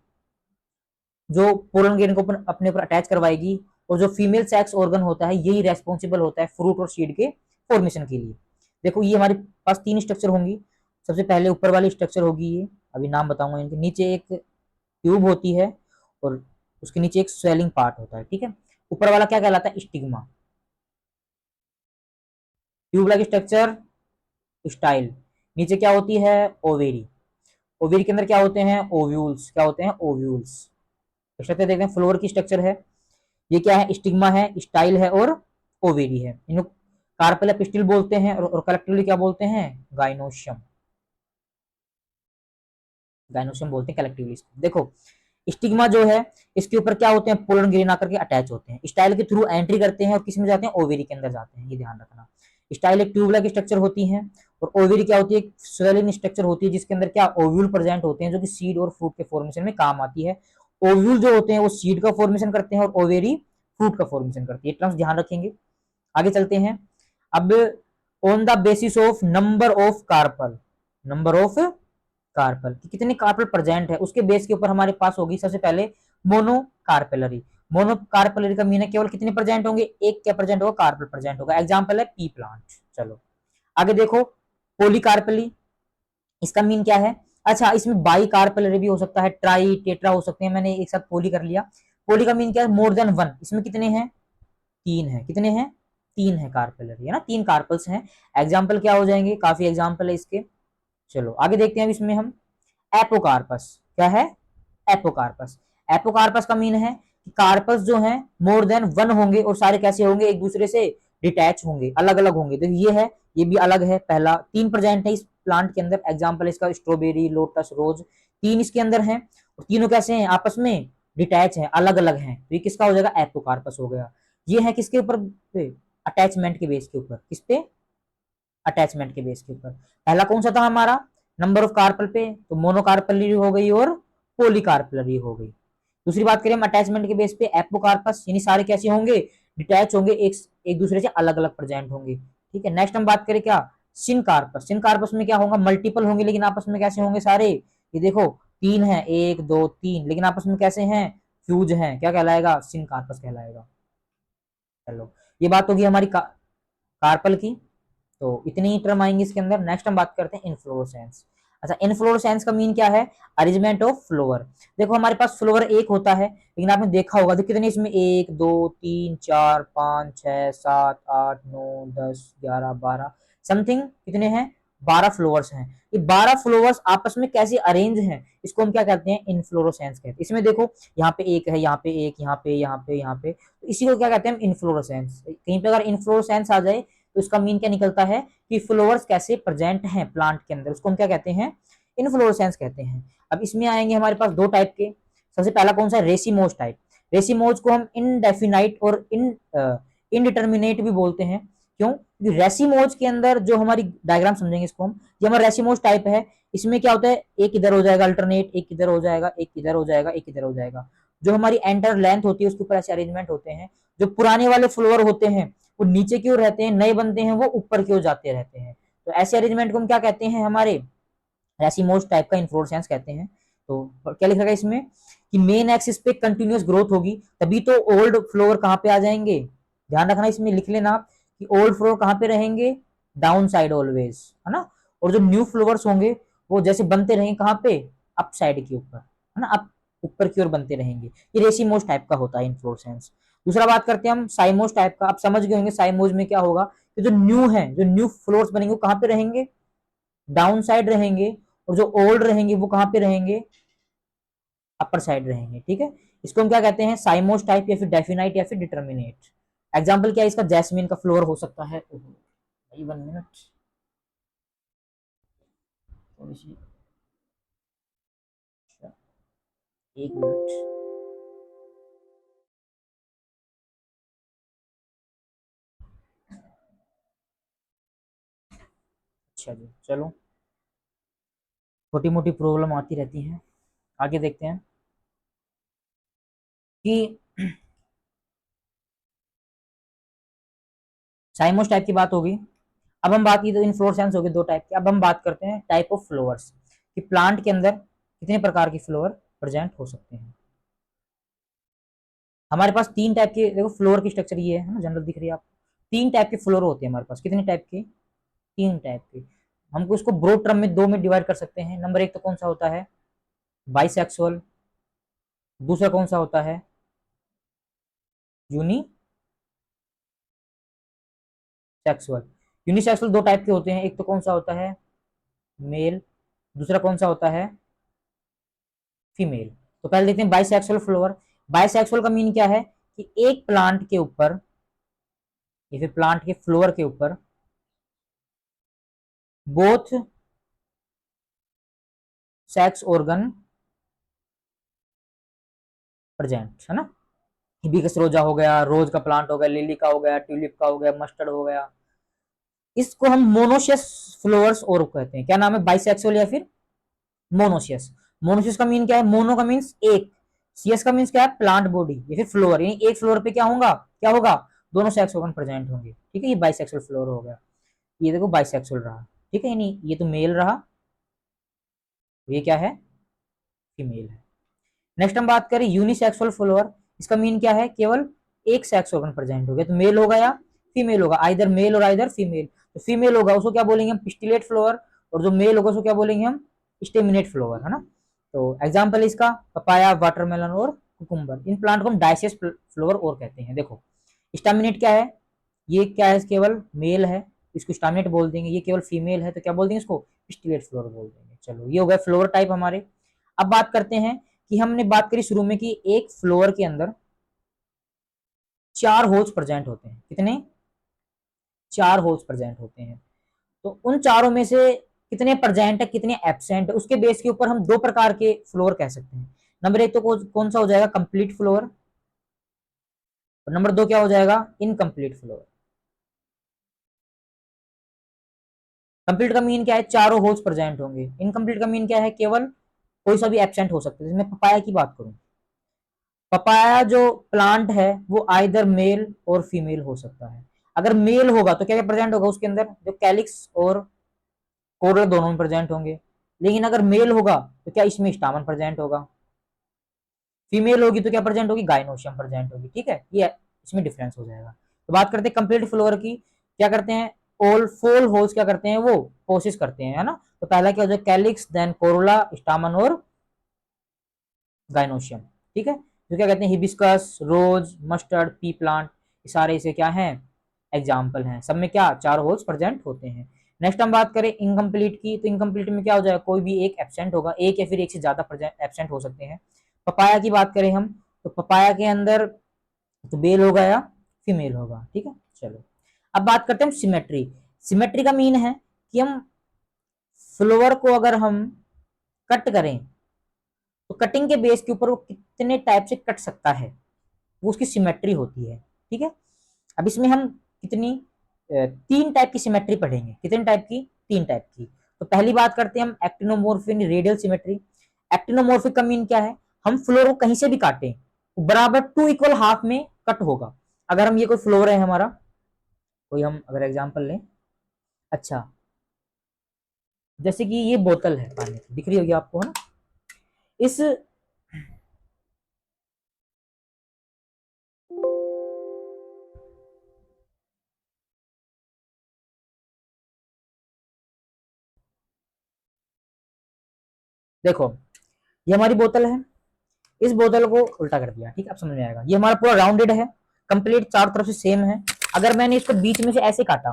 जो पोलन ग्रेन को अपने ऊपर अटैच करवाएगी, और जो फीमेल सेक्स ऑर्गन होता है यही रेस्पॉन्सिबल होता है फ्रूट और सीड के फॉर्मेशन के लिए। देखो ये हमारे पास तीन स्ट्रक्चर होंगी। सबसे पहले ऊपर वाली स्ट्रक्चर होगी ये, अभी नाम बताऊंगा इनके। नीचे एक ट्यूब होती है और उसके नीचे एक स्वेलिंग पार्ट होता है, ठीक है। ऊपर वाला क्या कहलाता है? Stigma. Tube like structure style. नीचे क्या होती है? ओवेरी। ओवेरी के अंदर क्या होते हैं? ओव्यूल्स। क्या होते हैं? ओव्यूल्स। स्ट्रक्चर देखते हैं, फ्लोर की स्ट्रक्चर है। ये क्या है? स्टिग्मा है, स्टाइल है और ओवेरी है। इनको कार्पेल पिस्टिल बोलते हैं और कलेक्टिवली क्या बोलते हैं? गाइनोशियम। गाइनोशियम बोलते हैं कलेक्टिवली। देखो स्टिग्मा जो है इसके ऊपर क्या होते हैं? पोलन ग्रेन आकर के अटैच होते हैं, स्टाइल के थ्रू एंट्री करते हैं और किस में जाते हैं? ओवेरी के अंदर जाते हैं। ये ध्यान रखना। स्टाइल एक ट्यूब लाइक स्ट्रक्चर होती है और ओवेरी क्या होती है? एक स्वेलिंग स्ट्रक्चर होती है जिसके अंदर क्या? ओव्यूल प्रेजेंट होते हैं जो कि सीड और फ्रूट के फॉर्मेशन में काम आती है। ओव्यूल जो होते हैं वो सीड का फॉर्मेशन करते हैं और ओवेरी फ्रूट का फॉर्मेशन करती है। टर्म्स ध्यान रखेंगे। आगे चलते हैं। अब on the basis of number of carpal, number of carpal कितने कार्पल प्रेजेंट है उसके बेस के ऊपर हमारे पास होगी सबसे पहले मोनो कार्पेलरी। मोनो कार्पेलरी का मीन है केवल कितने प्रेजेंट होंगे? एक क्या प्रेजेंट होगा? कार्पल प्रेजेंट होगा। एग्जांपल है पी प्लांट। चलो आगे देखो पॉलीकार्पेली, इसका मीन क्या है? अच्छा इसमें बाई कार्पेलरी भी हो सकता है, ट्राई टेट्रा हो सकते हैं, मैंने एक साथ पोली कर लिया। पोली का मीन क्या है? More than one. इसमें कितने हैं? तीन है। कितने हैं? तीन है कार्पेलरी, है ना, तीन कार्पल्स हैं। एग्जाम्पल क्या हो जाएंगे? काफी एग्जाम्पल है इसके। चलो आगे देखते हैं अब इसमें हम एपोकार्पस। क्या है? एपोकार्पस। एपोकार्पस का मीन है कि कार्पस जो है मोर देन वन होंगे और सारे कैसे होंगे? एक दूसरे से डिटैच होंगे, अलग अलग होंगे। देखिए ये है, ये भी अलग है। पहला तीन प्रेजेंट है इस प्लांट के अंदर। एग्जाम्पल इसका स्ट्रॉबेरी, लोटस, रोज, तीन इसके अंदर हैं और तीनों कैसे हैं? आपस में डिटैच हैं, अलग अलग हैं। तो ये किसका हो जाएगा? एपोकार्पस हो गया। ये है किसके ऊपर? अटैचमेंट के बेस के ऊपर। किस पे? अटैचमेंट के बेस के ऊपर। पहला कौन सा था हमारा? नंबर ऑफ कार्पल पे, तो मोनोकार्पलरी हो गई और पॉलीकार्पलरी हो गई। दूसरी बात करें हम अटैचमेंट के बेस पे, एपोकार्पस यानी सारे कैसे होंगे? डिटैच होंगे, एक एक दूसरे से अलग अलग प्रेजेंट होंगे। ठीक है। नेक्स्ट हम बात करें क्या? सिनकार्पस। सिनकार्पस में क्या होगा? मल्टीपल होंगे लेकिन आपस में कैसे होंगे सारे? ये देखो तीन है, एक दो तीन, लेकिन आपस में कैसे हैं? फ्यूज हैं। क्या कहलाएगा? सिनकार्पस कहलाएगा। चलो ये बात होगी हमारी कार्पल की। तो इतनी ही टर्म आएंगे इसके अंदर। नेक्स्ट हम बात करते हैं इनफ्लोरेसेंस। अच्छा इनफ्लोरेसेंस का मीन क्या है? Arrangement of flower. देखो हमारे पास फ्लोवर एक होता है लेकिन आपने देखा होगा तो कितने इसमें? एक दो तीन चार पांच छह सात आठ नौ 10 11 12 समथिंग कितने हैं? 12 फ्लोवर्स हैं। ये 12 फ्लोवर्स आपस में कैसे अरेंज हैं इसको हम क्या कहते हैं? इनफ्लोरेसेंस कहते हैं। इसमें देखो यहाँ पे एक है, यहाँ पे एक, यहाँ पे, यहाँ पे, यहाँ पे, तो इसी को क्या कहते हैं हम? इनफ्लोरेसेंस। कहीं पे अगर इनफ्लोरेसेंस आ जाए तो इसका मीन क्या निकलता है कि फ्लोवर्स कैसे प्रेजेंट हैं प्लांट के अंदर, उसको हम क्या कहते हैं? इनफ्लोरेसेंस कहते हैं। अब इसमें आएंगे हमारे पास दो टाइप के। सबसे पहला कौन सा? Racemose type. रेसिमोज को हम इनडेफिनाइट और इनडिटर्मिनेट भी बोलते हैं। क्यों? क्योंकि रेसिमोज के अंदर जो हमारी डायग्राम समझेंगे इसको हम, ये हमारा रेसिमोज टाइप है। इसमें क्या होता है? एक इधर हो जाएगा अल्टरनेट, एक इधर हो जाएगा, एक इधर हो जाएगा, एक इधर हो जाएगा। जो हमारी एंटर लेंथ होती है उसके ऊपर ऐसे अरेंजमेंट होते हैं। जो पुराने वाले फ्लोवर होते हैं वो नीचे की ओर रहते हैं, नए बनते हैं वो ऊपर की ओर जाते रहते हैं। तो ऐसे अरेंजमेंट को हम क्या कहते हैं? हमारे रेसिमोस टाइप का इन्फ्लोरेसेंस कहते हैं। तो क्या लिखा है इसमें कि मेन एक्सिस पे कंटिन्यूअस ग्रोथ होगी, तभी तो ओल्ड फ्लोवर कहां पे आ जाएंगे? ध्यान रखना, इसमें लिख लेना आप कि ओल्ड फ्लोवर कहां पे रहेंगे? डाउन साइड ऑलवेज, है ना। और जो न्यू फ्लोवर्स होंगे वो जैसे बनते रहेंगे कहां पे? अप साइड के ऊपर, है ना, अप ऊपर की ओर बनते रहेंगे। ये रेसिमोस टाइप का होता है इन्फ्लोरेसेंस। दूसरा बात करते हैं हम साइमोस टाइप का। आप समझ गए होंगे साइमोस में क्या होगा कि जो न्यू है, जो न्यू फ्लोर्स बनेंगे वो कहां पे रहेंगे? डाउन साइड रहेंगे। और जो ओल्ड रहेंगे वो कहां पे रहेंगे? अपर साइड रहेंगे। ठीक है। इसको हम क्या कहते हैं? साइमोस टाइप या फिर डेफिनाइट या फिर डिटर्मिनेट। एग्जाम्पल क्या है इसका? जैस्मिन का फ्लोर हो सकता है। 1 मिनट, थोड़ी सी, 1 मिनट। अच्छा जी चलो, छोटी मोटी प्रॉब्लम आती रहती है। आगे देखते हैं कि साइमोस टाइप की बात होगी। अब हम बात की तो इन्फ्लोरेसेंस होगी दो टाइप की। अब हम बात करते हैं टाइप ऑफ फ्लावर्स कि प्लांट के अंदर कितने प्रकार के फ्लावर प्रेजेंट हो सकते हैं। हमारे पास तीन टाइप के, देखो फ्लोर की स्ट्रक्चर ये है ना, जनरल दिख रही है आपको। तीन टाइप के फ्लोर होते हैं हमारे पास। कितने टाइप के? तीन टाइप के। हमको इसको ब्रॉड टर्म में दो में डिवाइड कर सकते हैं। नंबर एक तो कौन सा होता है? बाइसेक्सुअल। दूसरा कौन सा होता है? यूनिसेक्सुअल। यूनिसेक्सुअल दो टाइप के होते हैं, एक तो कौन सा होता है? मेल। दूसरा कौन सा होता है? फीमेल। तो पहले देखते हैं बाइसेक्सुअल फ्लावर। बाइसेक्सुअल का मीन क्या है कि एक प्लांट के ऊपर या फिर प्लांट के फ्लोर के ऊपर बोथ सेक्स ऑर्गन प्रेजेंट, है ना। हिबिस्कस रोजा हो गया, रोज का प्लांट हो गया, लिली का हो गया, ट्यूलिप का हो गया, मस्टर्ड हो गया। इसको हम मोनोशियस फ्लावर्स और कहते हैं। क्या नाम है? बाइसेक्सुअल या फिर मोनोशियस। मोनोशियस का मीन क्या है? मोनो का मीन्स एक, सीएस का मीन्स क्या है? प्लांट बॉडी या फिर फ्लोर, यानी एक फ्लोर पे क्या होगा, क्या होगा? दोनों सेक्स ऑर्गन प्रेजेंट होंगे, ठीक है। ये बाइसेक्सुअल फ्लोर हो गया। ये देखो बाइसेक्सुअल रहा, ठीक है। नहीं, ये तो मेल रहा, ये क्या है? फीमेल है। नेक्स्ट हम बात करें यूनिसेक्सुअल फ्लावर। इसका मीन क्या है? केवल एक सेक्स ऑर्गन प्रेजेंट हो गया, तो मेल होगा या फीमेल होगा, आइदर मेल और आइदर फीमेल। तो फीमेल होगा उसको क्या बोलेंगे हम? Pistillate flower. और जो मेल होगा उसको क्या बोलेंगे हम? स्टेमिनेट फ्लावर, है ना। तो एग्जाम्पल इसका पपाया, वाटरमेलन और कुकुम्बर। इन प्लांट को हम डाइसियस फ्लावर और कहते हैं। देखो स्टेमिनेट क्या है? ये क्या है? केवल मेल है, इसको स्टेमिनेट बोल देंगे। ये केवल फीमेल है तो क्या बोल देंगे इसको? पिस्टिलेट फ्लावर बोल देंगे। चलो ये हो गया फ्लावर टाइप हमारे। अब बात करते हैं कि हमने बात करी शुरू में कि एक फ्लोर के अंदर चार होल्स प्रेजेंट होते हैं। कितने? चार होल्स प्रेजेंट होते हैं। तो उन चारों में से कितने प्रेजेंट है, कितने एब्सेंट है, उसके बेस के ऊपर हम दो प्रकार के फ्लोर कह सकते हैं। नंबर एक तो कौन सा हो जाएगा? Complete floor. और नंबर दो क्या हो जाएगा? Incomplete floor. कंप्लीट का मीन क्या है? चारों होल्स प्रेजेंट होंगे। इनकम्प्लीट का मीन क्या है? केवल कोई सा भी एब्सेंट हो सकता है। जैसे मैं पपाया की बात करूं, पपाया जो प्लांट है वो आइदर मेल और फीमेल हो सकता है। अगर मेल होगा तो क्या क्या प्रेजेंट होगा उसके अंदर? जो कैलिक्स और कोरल दोनों में प्रेजेंट होंगे। लेकिन अगर मेल होगा तो क्या इसमें स्टामन प्रेजेंट होगा। फीमेल होगी तो क्या प्रेजेंट होगी? गाइनोशियम प्रेजेंट होगी, ठीक है। ये इसमें डिफरेंस हो जाएगा। तो बात करते हैं कंप्लीट फ्लोर की। क्या करते हैं? ऑल फोर होल्स क्या करते हैं? वो कोशिश करते हैं, है ना। तो पहला क्या हो जाए? कैलिक्स, देन कोरोला, स्टामन और गाइनोशियम, ठीक है। जो क्या कहते हैं? हिबिस्कस, रोज, मस्टर्ड, पी प्लांट, ये सारे इसे क्या है? एग्जाम्पल हैं। सब में क्या चार होल्स प्रेजेंट होते हैं। नेक्स्ट हम बात करें इनकम्प्लीट की, तो इनकम्प्लीट में क्या हो जाएगा? कोई भी एक एब्सेंट होगा, एक या फिर एक से ज्यादा एब्सेंट हो सकते हैं। पपाया की बात करें हम, तो पपाया के अंदर तो मेल होगा या फीमेल होगा, ठीक है। चलो अब बात करते हैं सिमेट्री। सिमेट्री का मीन है कि हम फ्लोवर को अगर हम कट करें तो कटिंग के बेस के ऊपर वो कितने टाइप से कट सकता है, वो उसकी सिमेट्री होती है, ठीक है। अब इसमें हम कितनी तीन टाइप की सिमेट्री पढ़ेंगे। कितने टाइप की? तीन टाइप की। तो पहली बात करते हैं हम एक्टिनोमोर्फिक रेडियल सिमेट्री। एक्टिनोमोर्फिक का मीन क्या है? हम फ्लोर को कहीं से भी काटें बराबर टू इक्वल हाफ में कट होगा। अगर हम ये कोई फ्लोर है हमारा, कोई हम अगर एग्जांपल लें, अच्छा जैसे कि ये बोतल है पानी की, दिख रही होगी आपको, है ना। इस देखो ये हमारी बोतल है, इस बोतल को उल्टा कर दिया, ठीक है। अब समझ में आएगा। ये हमारा पूरा राउंडेड है, कंप्लीट चारों तरफ से सेम है। अगर मैंने इसको बीच में से ऐसे काटा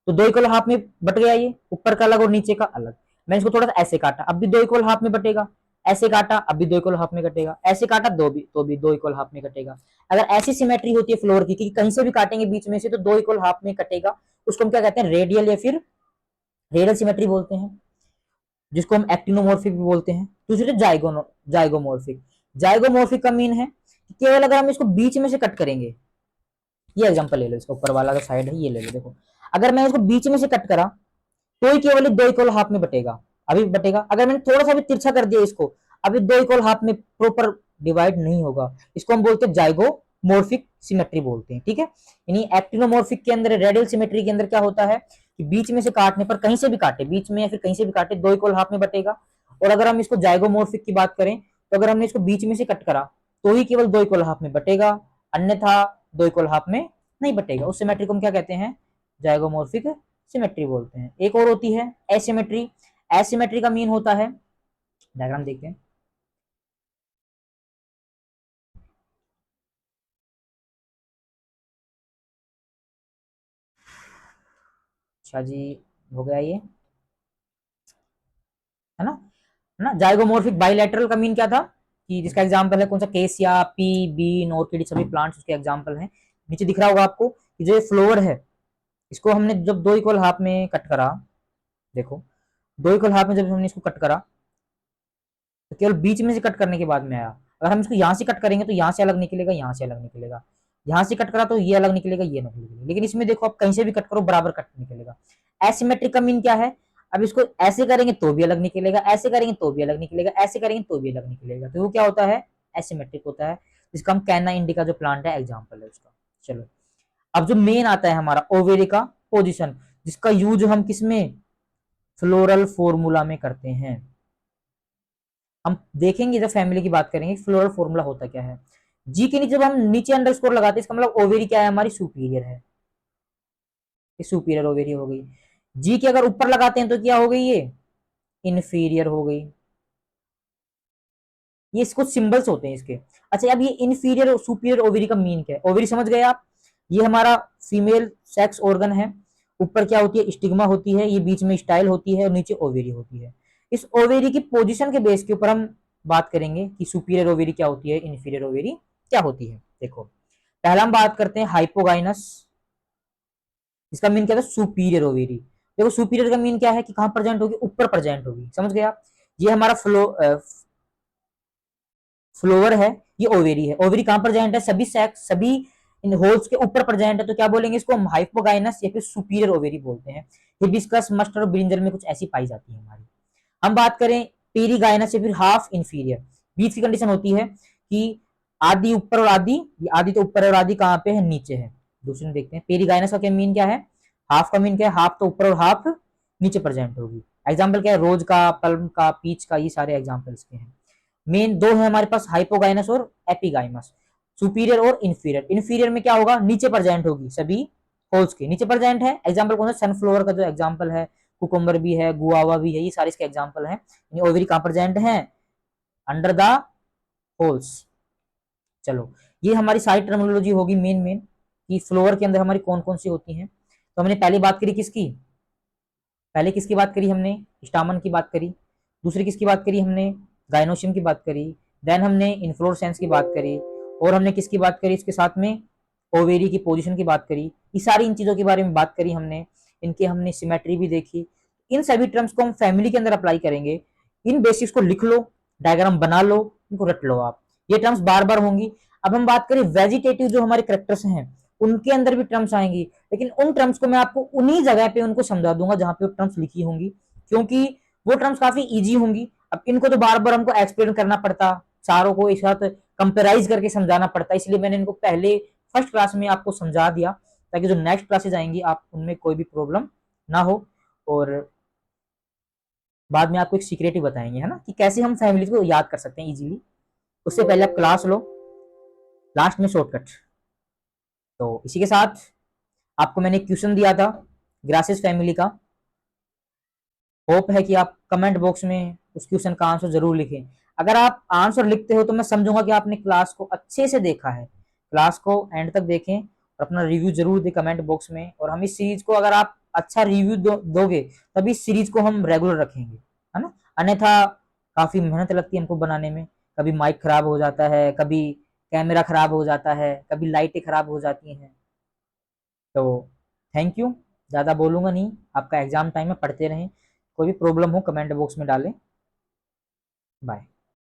तो दो इक्वल हाफ में बट गया, ये ऊपर का अलग और नीचे का अलग। मैंने इसको थोड़ा सा ऐसे काटा, अब भी दो इक्वल हाफ में बटेगा। ऐसे काटा, अब भी दो इक्वल हाफ में कटेगा। ऐसे काटा दो भी, तो भी दो इक्वल हाफ में कटेगा। अगर ऐसी सिमेट्री होती है फ्लोर की कि कहीं से भी काटेंगे बीच में से तो दो इक्वल हाफ में कटेगा, उसको हम क्या कहते हैं? रेडियल या फिर रेडियल सिमेट्री बोलते हैं, जिसको हम एक्टिनोमोर्फिक भी बोलते हैं। दूसरे जाइगोमोर्फिक। जाइगोमोर्फिक का मीन है कि केवल अगर हम इसको बीच में से कट करेंगे, ये एग्जांपल ले लो, इसका ऊपर वाला जो साइड है ये ले लो। देखो अगर मैं इसको बीच में से कट करा तो ही केवल दो इक्वल हाफ में बटेगा, अभी बटेगा। अगर मैंने थोड़ा सा भी तिरछा कर दिया इसको, अभी दो इक्वल हाफ में प्रॉपर डिवाइड नहीं होगा। इसको हम बोलते हैं जाइगो एक्टिनोमॉर्फिक सिमेट्री बोलते हैं, ठीक है। यानी एक्टिनोमॉर्फिक के अंदर, रेडियल सिमेट्री के अंदर क्या होता है कि बीच में से काटने पर, कहीं से भी काटे, बीच में या फिर कहीं से भी काटे, दो इक्वल हाफ में बटेगा। और अगर हम इसको जाइगोमॉर्फिक की बात करें तो अगर हमने इसको बीच में से कट करा तो ही केवल दो इक्वल हाफ में बटेगा, अन्यथा दो इक्वल हाफ में नहीं बटेगा। उस सिमेट्री को हम क्या कहते हैं, जाइगोमॉर्फिक सिमेट्री बोलते हैं। एक और होती है एसिमेट्री। एसिमेट्री का मीन होता है, डायग्राम देखते हैं। अच्छा जी, हो गया ये, है ना, है ना। जाइगोमॉर्फिक बाइलेटरल का मीन क्या था कि जिसका एग्जांपल है कौन सा, केसिया, पी, बीन, ऑर्किड, सभी प्लांट्स उसके एग्जांपल हैं। नीचे दिख रहा होगा आपको कि जो ये फ्लोवर है, इसको हमने जब दो इक्वल हाफ में कट करा, देखो दो इक्वल हाफ में जब हमने इसको कट करा तो केवल बीच में से कट करने के बाद में आया। अगर हम इसको यहाँ से कट करेंगे तो यहाँ से अलग निकलेगा, यहाँ से अलग निकलेगा, यहाँ से कट करा तो ये अलग निकलेगा, ये अलग निकलेगा। लेकिन इसमें देखो आप कहीं से भी कट करो बराबर कट निकलेगा। एसिमेट्रिक का मीन क्या है, अब इसको ऐसे करेंगे तो भी अलग निकलेगा, ऐसे करेंगे तो भी अलग निकलेगा, ऐसे करेंगे तो भी अलग निकलेगा, तो वो क्या होता है, एसिमेट्रिक होता है। जिसका हम कैना इंडिका जो प्लांट है एग्जाम्पल है उसका। चलो, अब जो मेन आता है हमारा ओवेरी का पोजिशन, जिसका यूज हम किसमें, फ्लोरल फॉर्मूला में करते हैं। हम देखेंगे जब फैमिली की बात करेंगे फ्लोरल फॉर्मूला होता क्या है। जी के नीचे जब हम नीचे अंडरस्कोर लगाते हैं इसका मतलब ओवेरी क्या है, हमारी सुपीरियर है, ये सुपीरियर ओवेरी हो गई। जी के अगर ऊपर लगाते हैं तो क्या हो गई, ये इन्फीरियर हो गई। ये कुछ सिंबल्स होते हैं इसके। अच्छा, अब ये इन्फीरियर और सुपीरियर ओवेरी का मीन क्या है, ओवेरी समझ गए आप, ये हमारा फीमेल सेक्स ऑर्गन है। ऊपर क्या होती है, स्टिग्मा होती है, ये बीच में स्टाइल होती है और नीचे ओवेरी होती है। इस ओवेरी की पोजीशन के बेस के ऊपर हम बात करेंगे कि सुपीरियर ओवेरी क्या होती है, इन्फीरियर ओवेरी क्या होती है। देखो, पहला हम बात करते हैं हाइपोगाइनस, इसका मीन क्या था, सुपीरियर ओवेरी। देखो सुपीरियर का मीन क्या है कि कहां प्रेजेंट होगी, ऊपर प्रेजेंट होगी, समझ गए आप। ये हमारा फ्लोवर है, ये ओवेरी है। ओवेरी कहां प्रेजेंट है, सभी सेक्स, सभी इन होल्स के ऊपर प्रेजेंट है, तो क्या बोलेंगे इसको हम, हाइपोगाइनस या फिर सुपीरियर ओवेरी बोलते हैं। हिबिस्कस, मस्टर्ड और ब्रिंजल में कुछ ऐसी पाई जाती है हमारी। हम बात करें पेरीगाइनस या फिर हाफ इंफीरियर, बीच की कंडीशन होती है कि आधी ऊपर और आधी, ये आधी तो ऊपर है और आधी कहां पे है, नीचे है। दूसरे में देखते हैं पेरीगाइनस का क्या मीन क्या है, हाफ का मीन क्या है, हाफ तो ऊपर और हाफ नीचे प्रेजेंट होगी। एग्जाम्पल क्या है, रोज का, पल्म का, पीच का, ये सारे एग्जाम्पल्स के हैं। मेन दो है हमारे पास, हाइपोगाइनस और एपिगाइमस, सुपीरियर और इंफीरियर। इंफीरियर में क्या होगा, नीचे प्रेजेंट होगी, सभी होल्स के नीचे प्रेजेंट है। एग्जाम्पल कौन सा, सनफ्लावर का जो एग्जाम्पल है, कुकुम्बर भी है, गुआवा भी है, ये सारे इसके एग्जाम्पल है। ओवरी कहां प्रेजेंट है, अंडर द होल्स। चलो, ये हमारी सारी टर्मिनोलॉजी होगी मेन मेन कि फ्लोवर के अंदर हमारी कौन कौन सी होती हैं। तो हमने पहले बात करी किसकी, पहले किसकी बात करी हमने, स्टामन की बात करी। दूसरी किसकी बात करी हमने, गाइनोशियम की बात करी। देन हमने इन्फ्लोरेसेंस की बात करी। और हमने किसकी बात करी इसके साथ में, ओवेरी की पोजीशन की बात करी। ये सारी इन चीजों के बारे में बात करी हमने, इनके हमने सिमेट्री भी देखी। इन सभी टर्म्स को हम फैमिली के अंदर अप्लाई करेंगे। इन बेसिक्स को लिख लो, डायग्राम बना लो, इनको रट लो आप, ये टर्म्स बार बार होंगी। अब हम बात करें वेजिटेटिव जो हमारे करेक्टर्स हैं, उनके अंदर भी टर्म्स आएंगी, लेकिन उन टर्म्स को मैं आपको उन्हीं जगह पे उनको समझा दूंगा जहां पे वो टर्म्स लिखी होंगी, क्योंकि वो टर्म्स काफी इजी होंगी। अब इनको तो बार बार हमको एक्सप्लेन करना पड़ता, चारों को एक साथ कंपेराइज करके समझाना पड़ता, इसलिए मैंने इनको पहले फर्स्ट क्लास में आपको समझा दिया, ताकि जो नेक्स्ट क्लासेज आएंगी आप उनमें कोई भी प्रॉब्लम ना हो। और बाद में आपको एक सीक्रेट ही बताएंगे, है ना, कि कैसे हम फैमिली को याद कर सकते हैं इजीली। उससे पहले आप क्लास लो, लास्ट में शॉर्टकट। तो इसी के साथ आपको मैंने क्वेश्चन दिया था ग्रासेस फैमिली का, होप है कि आप कमेंट बॉक्स में उस क्वेश्चन का आंसर जरूर लिखें। अगर आप आंसर लिखते हो तो मैं समझूंगा कि आपने क्लास को अच्छे से देखा है। क्लास को एंड तक देखें और अपना रिव्यू जरूर दें कमेंट बॉक्स में। और हम इस सीरीज को, अगर आप अच्छा रिव्यू दोगे तभी इस सीरीज को हम रेगुलर रखेंगे, है ना, अन्यथा काफी मेहनत लगती है हमको बनाने में। कभी माइक खराब हो जाता है, कभी कैमरा खराब हो जाता है, कभी लाइटें खराब हो जाती हैं। तो थैंक यू, ज़्यादा बोलूँगा नहीं, आपका एग्जाम टाइम में पढ़ते रहें। कोई भी प्रॉब्लम हो कमेंट बॉक्स में डालें। बाय।